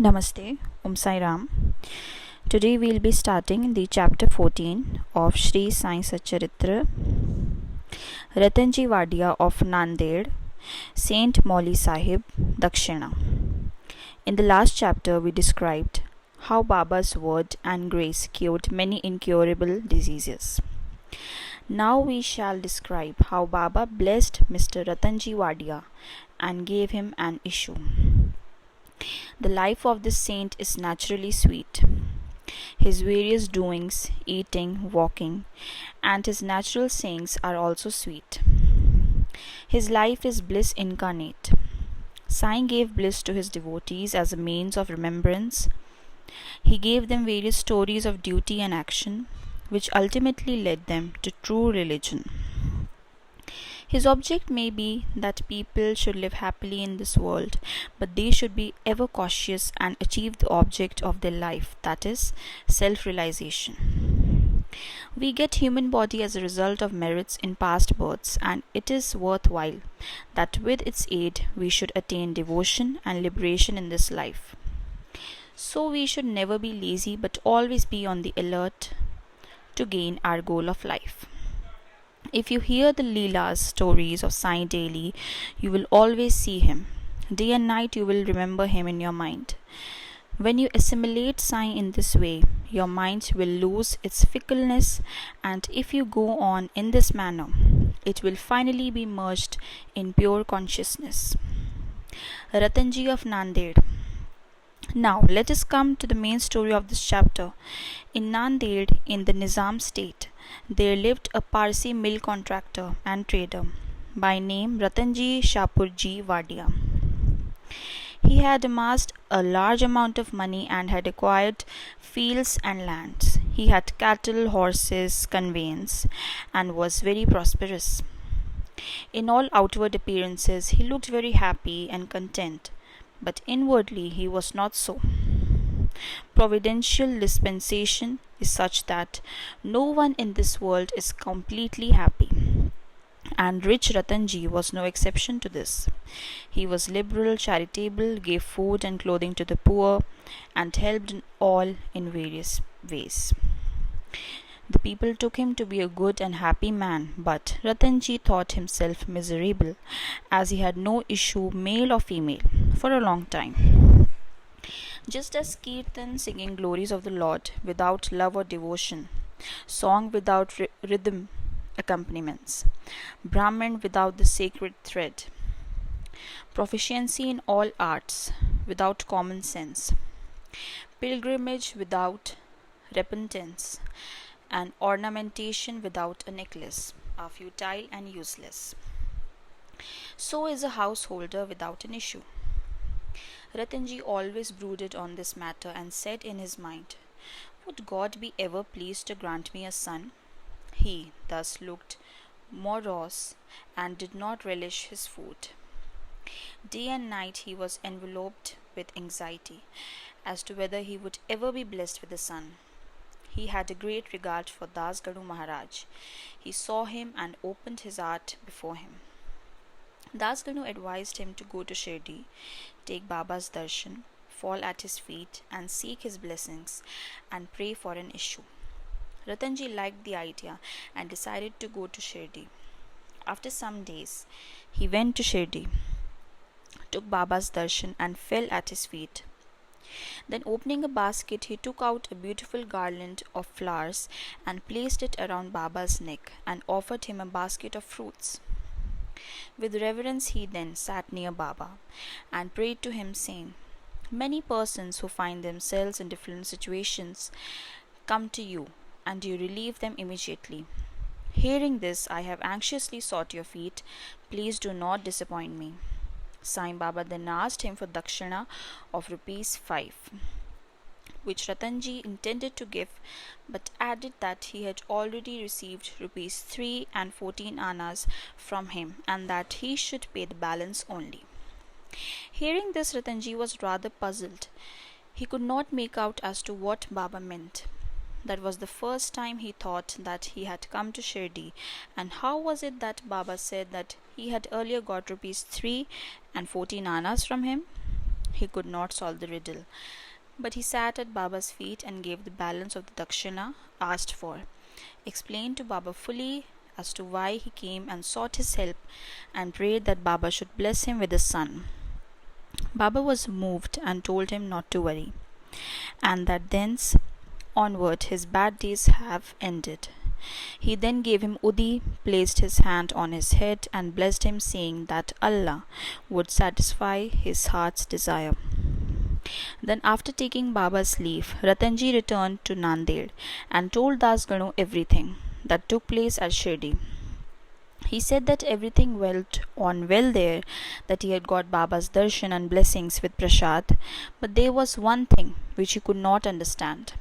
Namaste, Sai Ram. Today we'll be starting the chapter 14 of Sri Sai Satcharita, Ratanji Wadia of Nanded, Saint Mauli Sahib, Dakshina. In the last chapter, we described how Baba's word and grace cured many incurable diseases. Now we shall describe how Baba blessed Mr. Ratanji Wadia and gave him an issue. The life of this saint is naturally sweet. His various doings, eating, walking, and his natural sayings are also sweet. His life is bliss incarnate. Sai gave bliss to his devotees as a means of remembrance. He gave them various stories of duty and action, which ultimately led them to true religion. His object may be that people should live happily in this world, but they should be ever cautious and achieve the object of their life, that is, self-realization. We get human body as a result of merits in past births, and it is worthwhile that with its aid we should attain devotion and liberation in this life. So we should never be lazy but always be on the alert to gain our goal of life. If you hear the Leela's stories of Sai daily, you will always see him. Day and night you will remember him in your mind. When you assimilate Sai in this way, your mind will lose its fickleness, and if you go on in this manner, it will finally be merged in pure consciousness. Ratanji of Nanded. Now let us come to the main story of this chapter. In Nanded, in the Nizam state, there lived a Parsi mill contractor and trader by name Ratanji Shapurji Wadia. He had amassed a large amount of money and had acquired fields and lands. He had cattle, horses, conveyance, and was very prosperous. In all outward appearances, he looked very happy and content, but inwardly he was not so. Providential dispensation is such that no one in this world is completely happy, and rich Ratanji was no exception to this. He was liberal, charitable, gave food and clothing to the poor, and helped all in various ways. The people took him to be a good and happy man, but Ratanji thought himself miserable, as he had no issue, male or female, for a long time. Just as Kirtan, singing glories of the Lord without love or devotion, song without rhythm accompaniments, Brahman without the sacred thread, proficiency in all arts without common sense, pilgrimage without repentance, and ornamentation without a necklace are futile and useless. So is a householder without an issue. Ratanji always brooded on this matter and said in his mind, "Would God be ever pleased to grant me a son?" He thus looked morose and did not relish his food. Day and night he was enveloped with anxiety as to whether he would ever be blessed with a son. He had a great regard for Das Gadu Maharaj. He saw him and opened his heart before him. Das Gadu advised him to go to Shirdi, take Baba's darshan, fall at his feet and seek his blessings and pray for an issue. Ratanji liked the idea and decided to go to Shirdi. After some days, he went to Shirdi, took Baba's darshan and fell at his feet. Then opening a basket, he took out a beautiful garland of flowers and placed it around Baba's neck and offered him a basket of fruits. With reverence he then sat near Baba and prayed to him, saying, "Many persons who find themselves in different situations come to you, and you relieve them immediately. Hearing this, I have anxiously sought your feet. Please do not disappoint me." Sai Baba then asked him for dakshina of ₹5, which Ratanji intended to give, but added that he had already received ₹3 and 14 annas from him, and that he should pay the balance only. Hearing this, Ratanji was rather puzzled. He could not make out as to what Baba meant. That was the first time he thought that he had come to Shirdi, and how was it that Baba said that he had earlier got ₹3 and 14 annas from him? He could not solve the riddle, but he sat at Baba's feet and gave the balance of the dakshina asked for, explained to Baba fully as to why he came and sought his help, and prayed that Baba should bless him with a son. Baba was moved and told him not to worry, and that thence onward his bad days have ended. He then gave him Udi, placed his hand on his head, and blessed him, saying that Allah would satisfy his heart's desire. Then, after taking Baba's leave, Ratanji returned to Nanded and told Das Ganu everything that took place at Shirdi. He said that everything went on well there, that he had got Baba's darshan and blessings with prasad, but there was one thing which he could not understand.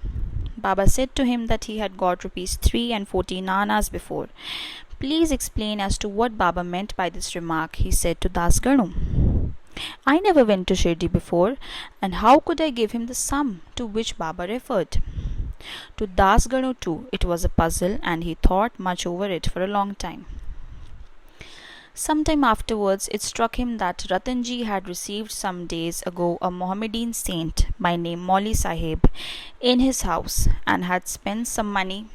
Baba said to him that he had got rupees 3 and 14 annas before. Please explain as to what Baba meant by this remark, he said to Das Ganu. I never went to Shirdi before, and how could I give him the sum to which Baba referred? To Das Ganu too it was a puzzle, and he thought much over it for a long time. Some time afterwards, it struck him that Ratanji had received some days ago a Mohammedan saint by name Mauli Sahib in his house, and had spent some money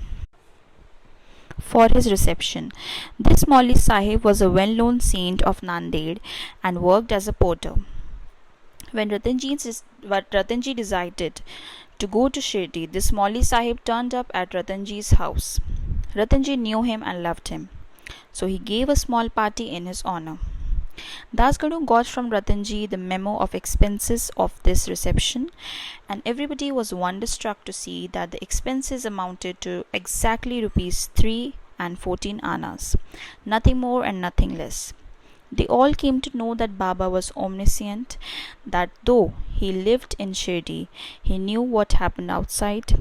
for his reception. This Mauli Sahib was a well-known saint of Nanded and worked as a porter. When Ratanji decided to go to Shirdi, this Mauli Sahib turned up at Ratanji's house. Ratanji knew him and loved him, so he gave a small party in his honor. Das Ganu got from Ratanji the memo of expenses of this reception, and everybody was wonderstruck to see that the expenses amounted to exactly rupees 3 and 14 annas, nothing more and nothing less. They all came to know that Baba was omniscient, that though he lived in Shirdi, he knew what happened outside,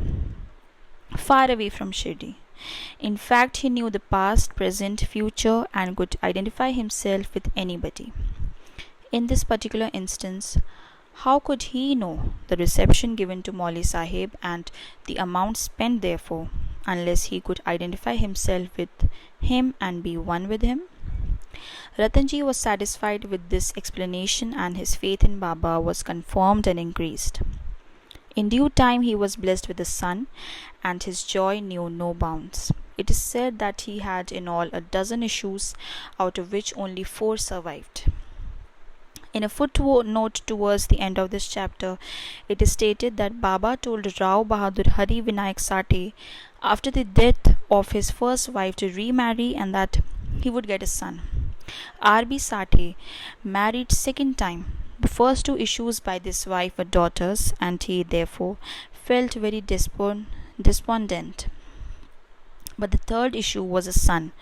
far away from Shirdi. In fact, he knew the past, present, future, and could identify himself with anybody. In this particular instance, how could he know the reception given to Mauli Sahib and the amount spent therefore, unless he could identify himself with him and be one with him? Ratanji was satisfied with this explanation, and his faith in Baba was confirmed and increased. In due time he was blessed with a son, and his joy knew no bounds. It is said that he had in all a dozen issues, out of which only 4 survived. In a footnote towards the end of this chapter, it is stated that Baba told Rao Bahadur Hari Vinayak Sate after the death of his first wife to remarry, and that he would get a son. R.B. Sate married second time. The first 2 issues by this wife were daughters, and he therefore felt very despondent. But the third issue was a son.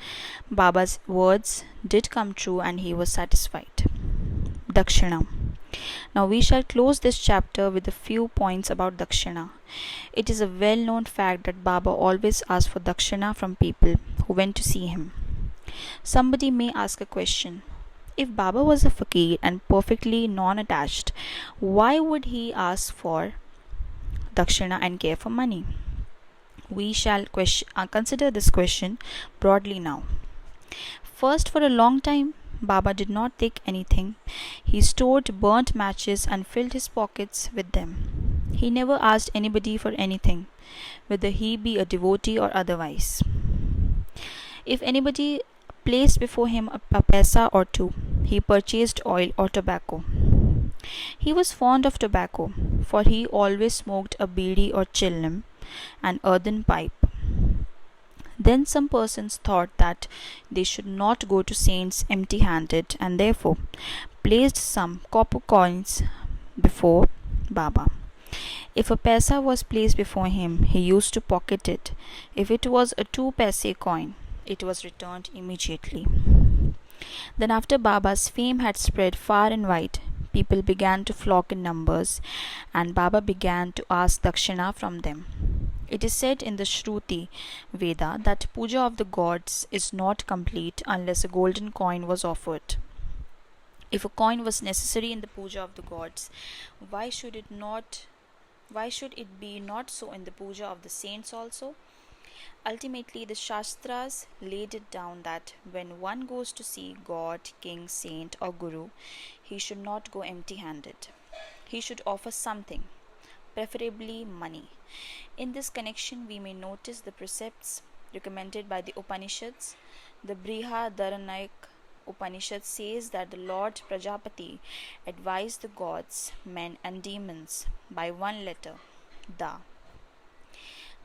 Baba's words did come true, and he was satisfied. Dakshina. Now we shall close this chapter with a few points about Dakshina. It is a well-known fact that Baba always asked for Dakshina from people who went to see him. Somebody may ask a question. If Baba was a fakir and perfectly non-attached, why would he ask for Dakshina and care for money? We shall consider this question broadly now. First, for a long time, Baba did not take anything. He stored burnt matches and filled his pockets with them. He never asked anybody for anything, whether he be a devotee or otherwise. If anybody placed before him a paisa or 2, he purchased oil or tobacco. He was fond of tobacco, for he always smoked a bidi or chillim, an earthen pipe. Then some persons thought that they should not go to saints empty-handed, and therefore placed some copper coins before Baba. If a paisa was placed before him, he used to pocket it. If it was a 2 paise coin, it was returned immediately. Then, after Baba's fame had spread far and wide, people began to flock in numbers, and Baba began to ask Dakshina from them. It is said in the Shruti Veda that puja of the gods is not complete unless a golden coin was offered. If a coin was necessary in the puja of the gods, why should it be not so in the puja of the saints also? Ultimately, the Shastras laid it down that when one goes to see God, king, saint, or guru, he should not go empty-handed. he should offer something, preferably money. In this connection, we may notice the precepts recommended by the Upanishads. The Brihadaranyaka Upanishad says that the Lord Prajapati advised the gods, men, and demons by one letter, Da.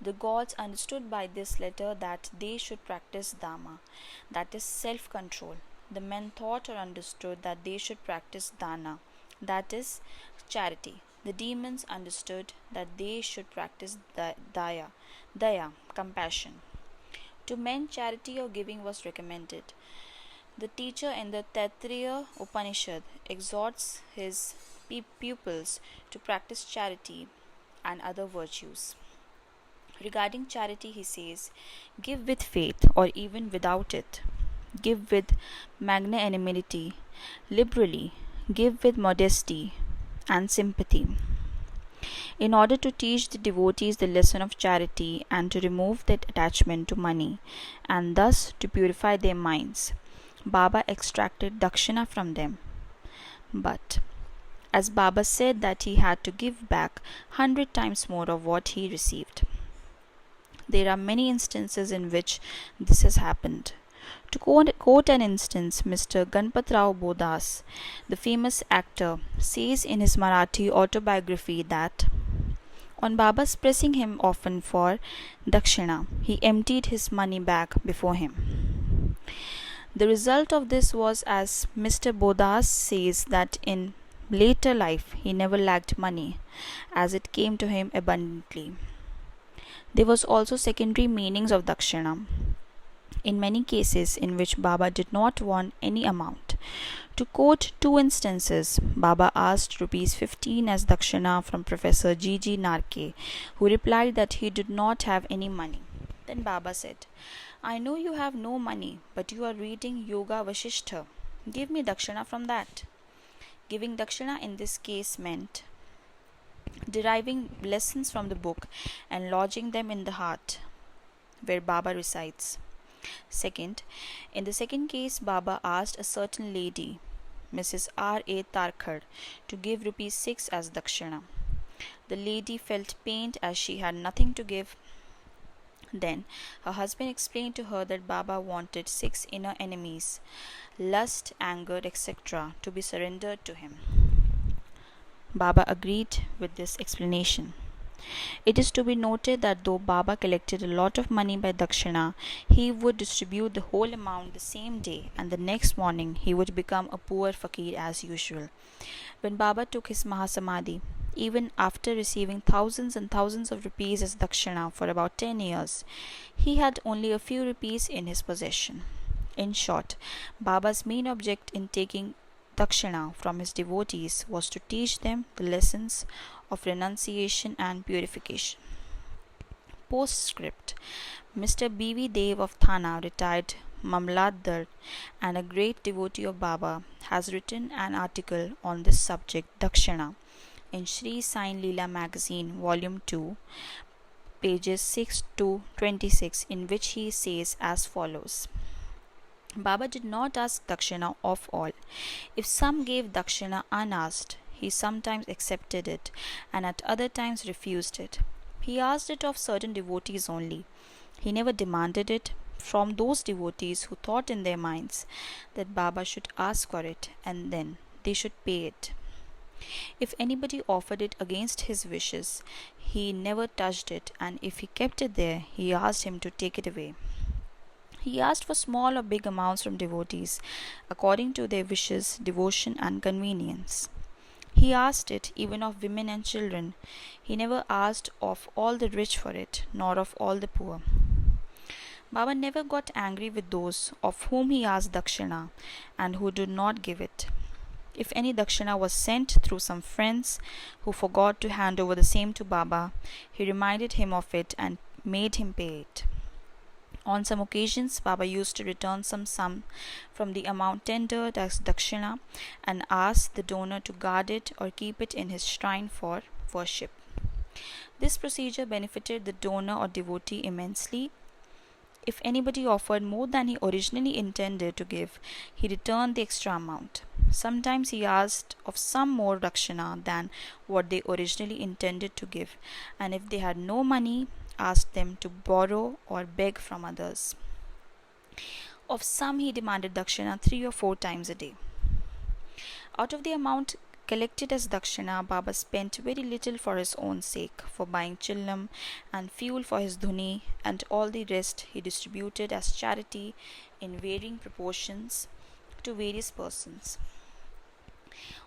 The gods understood by this letter that they should practice Dhamma, that is self control. The men thought or understood that they should practice Dana, that is charity. The demons understood that they should practice Daya, compassion. To men, charity or giving was recommended. The teacher in the Taittiriya Upanishad exhorts his pupils to practice charity and other virtues. Regarding charity, he says, give with faith or even without it. Give with magnanimity, liberally. Give with modesty and sympathy. In order to teach the devotees the lesson of charity and to remove their attachment to money and thus to purify their minds, Baba extracted dakshina from them. But as Baba said that he had to give back 100 times more of what he received. There are many instances in which this has happened. To quote an instance, Mr. Ganpatrao Bodas, the famous actor, says in his Marathi autobiography that on Baba's pressing him often for dakshina, he emptied his money bag before him. The result of this was, as Mr. Bodas says, that in later life he never lacked money, as it came to him abundantly. There was also secondary meanings of dakshina. In many cases in which Baba did not want any amount. To quote two instances, Baba asked rupees 15 as dakshina from Professor G.G. Narke, who replied that he did not have any money. Then Baba said, I know you have no money, but you are reading Yoga Vasishtha. Give me dakshina from that. Giving dakshina in this case meant deriving lessons from the book and lodging them in the heart, where Baba resides. Second, in the second case, Baba asked a certain lady, Mrs. R.A. Tarkhar, to give rupees 6 as dakshina. The lady felt pained as she had nothing to give. Then her husband explained to her that Baba wanted 6 inner enemies, lust, anger, etc., to be surrendered to him. Baba agreed with this explanation. It is to be noted that though Baba collected a lot of money by dakshina, he would distribute the whole amount the same day, and the next morning he would become a poor fakir as usual. When Baba took his Mahasamadhi, even after receiving thousands and thousands of rupees as dakshina for about 10 years, he had only a few rupees in his possession. In short, Baba's main object in taking dakshina from his devotees was to teach them the lessons of renunciation and purification. Postscript: Mr. B.V. Dev of Thana, retired Mamlatdar and a great devotee of Baba, has written an article on this subject, dakshina, in Sri Sai Leela magazine, volume 2, pages 6 to 26, in which he says as follows. Baba did not ask dakshina of all. If some gave dakshina unasked, he sometimes accepted it and at other times refused it. He asked it of certain devotees only. He never demanded it from those devotees who thought in their minds that Baba should ask for it and then they should pay it. If anybody offered it against his wishes, he never touched it, and if he kept it there, he asked him to take it away. He asked for small or big amounts from devotees, according to their wishes, devotion, and convenience. He asked it even of women and children. He never asked of all the rich for it, nor of all the poor. Baba never got angry with those of whom he asked dakshina and who did not give it. If any dakshina was sent through some friends who forgot to hand over the same to Baba, he reminded him of it and made him pay it. On some occasions, Baba used to return some sum from the amount tendered as dakshina and ask the donor to guard it or keep it in his shrine for worship. This procedure benefited the donor or devotee immensely. If anybody offered more than he originally intended to give, he returned the extra amount. Sometimes he asked of some more dakshina than what they originally intended to give, and if they had no money, asked them to borrow or beg from others. Of some he demanded dakshina 3 or 4 times a day. Out of the amount collected as dakshina, Baba spent very little for his own sake, for buying chillam and fuel for his dhuni, and all the rest he distributed as charity in varying proportions to various persons.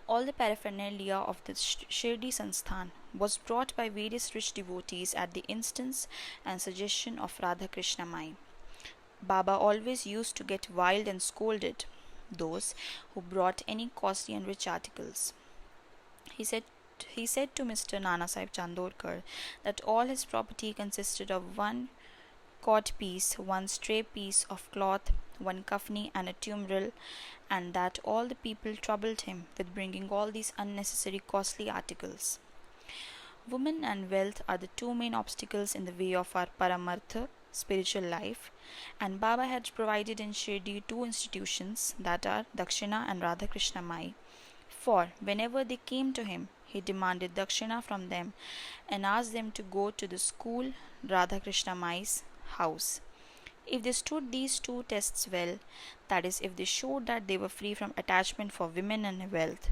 All the paraphernalia of the Shirdi Sansthan was brought by various rich devotees at the instance and suggestion of Radha Krishna Mai. Baba always used to get wild and scolded those who brought any costly and rich articles. He said to Mr. Nana Sahib Chandorkar that all his property consisted of one cod piece, one stray piece of cloth, one kafni, and a tumbril, and that all the people troubled him with bringing all these unnecessary costly articles. Women and wealth are the two main obstacles in the way of our paramartha, spiritual life, and Baba had provided in Shirdi 2 institutions, that are Dakshina and Radha Krishna Mai. For whenever they came to him, he demanded dakshina from them and asked them to go to the school Radha Krishna Mai's house. If they stood these 2 tests well, that is, if they showed that they were free from attachment for women and wealth,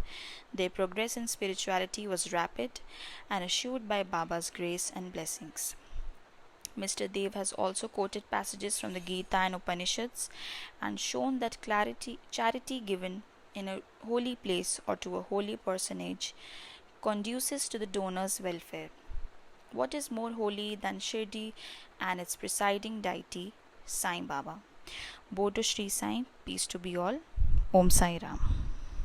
their progress in spirituality was rapid and assured by Baba's grace and blessings. Mr. Dev has also quoted passages from the Gita and Upanishads and shown that charity given in a holy place or to a holy personage conduces to the donor's welfare. What is more holy than Shirdi and its presiding deity, Sai Baba? Bodo Shri Sai, peace to be all. Om Sai Ram.